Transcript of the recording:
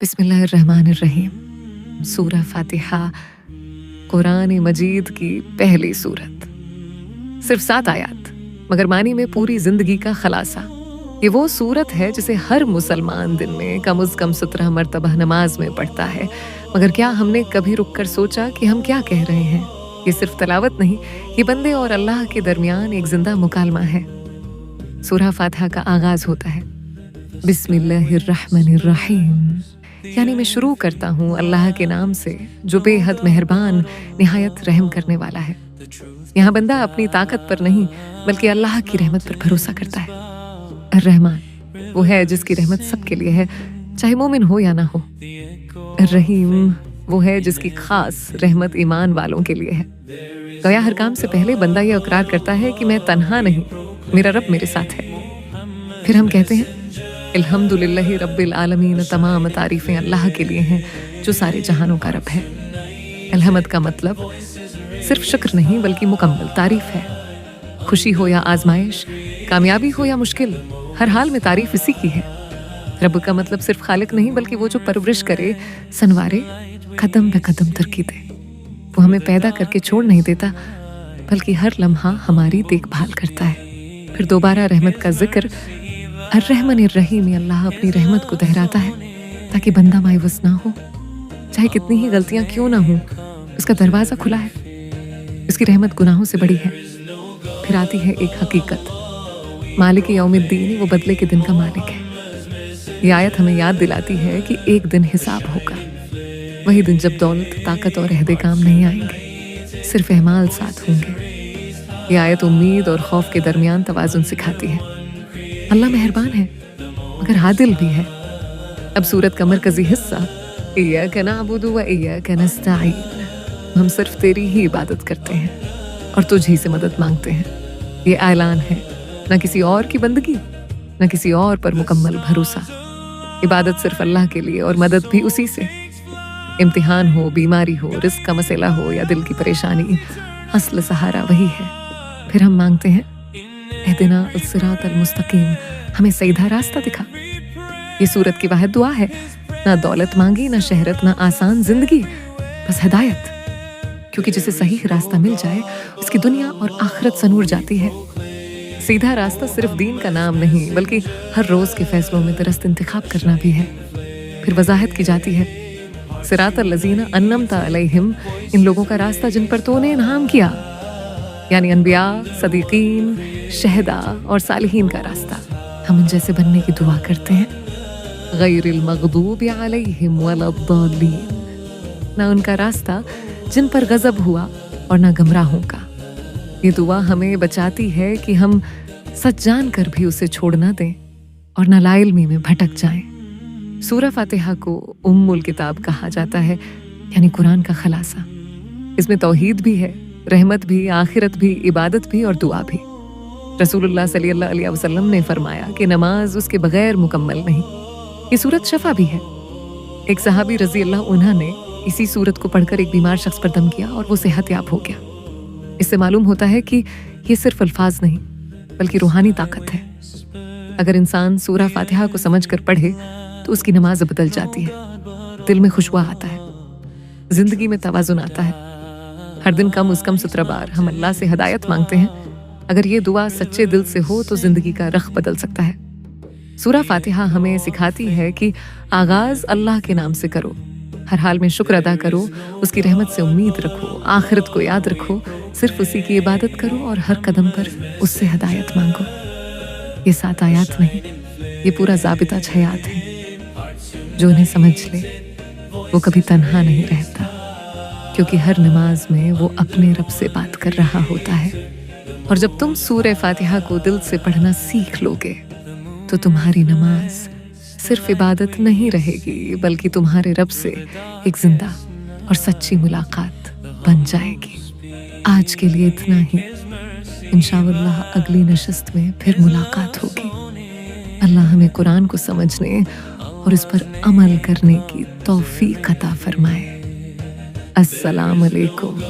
बिस्मिल्लाहिर्रहमानिर्रहीम। सूरह फातिहा कुरान मजीद की पहली सूरत। सिर्फ 7 आयत मगर मानी में पूरी जिंदगी का खलासा। ये वो सूरत है जिसे हर मुसलमान दिन में कम से कम 17 मरतबा नमाज में पढ़ता है। मगर क्या हमने कभी रुक कर सोचा कि हम क्या कह रहे हैं? ये सिर्फ तलावत नहीं, ये बंदे और अल्लाह के दरमियान एक जिंदा मुकालमा है। सूरह फातिहा का आगाज होता है बिस्मिल्लाहिर्रहमानिर्रहीम, यानी मैं शुरू करता हूँ अल्लाह के नाम से जो बेहद मेहरबान निहायत रहम करने वाला है। यहाँ बंदा अपनी ताकत पर नहीं बल्कि अल्लाह की रहमत पर भरोसा करता है। अर्रहमान वो है जिसकी रहमत सबके लिए है, चाहे मोमिन हो या ना हो। अर्रहीम वो है जिसकी खास रहमत ईमान वालों के लिए है। गोया हर काम से पहले बंदा ये इकरार करता है कि मैं तन्हा नहीं, मेरा रब मेरे साथ है। फिर हम कहते हैं अल्हम्दुलिल्लाहि रब्बिल आलमीन, तमाम तारीफें अल्लाह के लिए हैं जो सारे जहानों का रब है। अलहमद का मतलब सिर्फ शुक्र नहीं बल्कि मुकम्मल तारीफ है। खुशी हो या आजमाइश, कामयाबी हो या मुश्किल, हर हाल में तारीफ इसी की है। रब का मतलब सिर्फ खालिक नहीं बल्कि वो जो परवरिश करे, सनवारे, कदम पे कदम तरक्की दे। वो हमें पैदा करके छोड़ नहीं देता बल्कि हर लम्हा हमारी देखभाल करता है। फिर दोबारा रहमत का जिक्र। अर्रहमानिर्रहीम, अल्लाह अपनी रहमत को दोहराता है ताकि बंदा मायूस ना हो, चाहे कितनी ही गलतियां क्यों ना हो, उसका दरवाजा खुला है। इसकी रहमत गुनाहों से बड़ी है। फिर आती है एक हकीकत, मालिक यौमिद्दीन, वो बदले के दिन का मालिक है। ये आयत हमें याद दिलाती है कि एक दिन हिसाब होगा, वही दिन जब दौलत, ताकत और अहदे काम नहीं आएंगे, सिर्फ अहमाल साथ होंगे। ये आयत उम्मीद और खौफ के दरमियान तवाजुन सिखाती है। अल्लाह मेहरबान है मगर आदिल भी है। अब सूरत का मरकजी हिस्सा, इय्याका नअबुदु व इय्याका नस्तईन, हम सिर्फ तेरी ही इबादत करते हैं और तुझ ही से मदद मांगते हैं। ये ऐलान है, न किसी और की बंदगी, न किसी और पर मुकम्मल भरोसा। इबादत सिर्फ अल्लाह के लिए और मदद भी उसी से। इम्तिहान हो, बीमारी हो, रिस्क का मसला हो या दिल की परेशानी, असल सहारा वही है। फिर हम मांगते हैं एहदिना सिरातल मुस्तकीम, हमें सीधा रास्ता दिखा। ये सूरत की वाहिद दुआ है। ना दौलत मांगी, ना शहरत, ना आसान जिंदगी, बस हिदायत। क्योंकि जिसे सही रास्ता मिल जाए उसकी दुनिया और आखिरत सनूर जाती है। सीधा रास्ता सिर्फ दीन का नाम नहीं बल्कि हर रोज के फैसलों में दुरुस्त इंतखाब करना भी है। फिर वजाहत की जाती है सिरातल लजीना अन्नमता अलैहिम, इन लोगों का रास्ता जिन पर तूने इनाम किया, यानी अनबिया, सदीकीन, शहदा और सालिहीन का रास्ता। हम इन जैसे बनने की दुआ करते हैं। गैरिल मग़दूबि अलैहिम वलद्दाल्लीन, ना उनका रास्ता जिन पर गजब हुआ और ना गमराहों का। ये दुआ हमें बचाती है कि हम सच जान कर भी उसे छोड़ ना दें और ना लाइल्मी में भटक जाएं। सूरह फातिहा को उम्मुल किताब कहा जाता है, यानी कुरान का खलासा। इसमें तौहीद भी है, रहमत भी, आखिरत भी, इबादत भी और दुआ भी। रसूलुल्लाह सल्लल्लाहु अलैहि वसल्लम ने फरमाया कि नमाज उसके बगैर मुकम्मल नहीं। ये सूरत शफा भी है। एक सहाबी रजी अल्लाह उन्हा ने इसी सूरत को पढ़कर एक बीमार शख्स पर दम किया और वो सेहतयाब हो गया। इससे मालूम होता है कि ये सिर्फ अल्फाज नहीं बल्कि रूहानी ताकत है। अगर इंसान सूरह फातिहा को समझ कर पढ़े तो उसकी नमाज बदल जाती है, दिल में खुशबू आता है, जिंदगी में तवाजुन आता है। हर दिन कम से कम 17 बार हम अल्लाह से हिदायत मांगते हैं। अगर ये दुआ सच्चे दिल से हो तो जिंदगी का रख बदल सकता है। सूरह फातिहा हमें सिखाती है कि आगाज अल्लाह के नाम से करो, हर हाल में शुक्र अदा करो, उसकी रहमत से उम्मीद रखो, आखिरत को याद रखो, सिर्फ उसी की इबादत करो और हर कदम पर उससे हिदायत मांगो। ये 7 आयत नहीं, ये पूरा ज़ाबिता 6 आयत है। जो उन्हें समझ ले वो कभी तन्हा नहीं रहता, क्योंकि हर नमाज में वो अपने रब से बात कर रहा होता है। और जब तुम सूरह फातिहा को दिल से पढ़ना सीख लोगे तो तुम्हारी नमाज सिर्फ इबादत नहीं रहेगी बल्कि तुम्हारे रब से एक जिंदा और सच्ची मुलाकात बन जाएगी। आज के लिए इतना ही। इंशाअल्लाह अगली नशिस्त में फिर मुलाकात होगी। अल्लाह हमें कुरान को समझने और इस पर अमल करने की तौफीक अता फरमाए। अस्सलाम अलैकुम।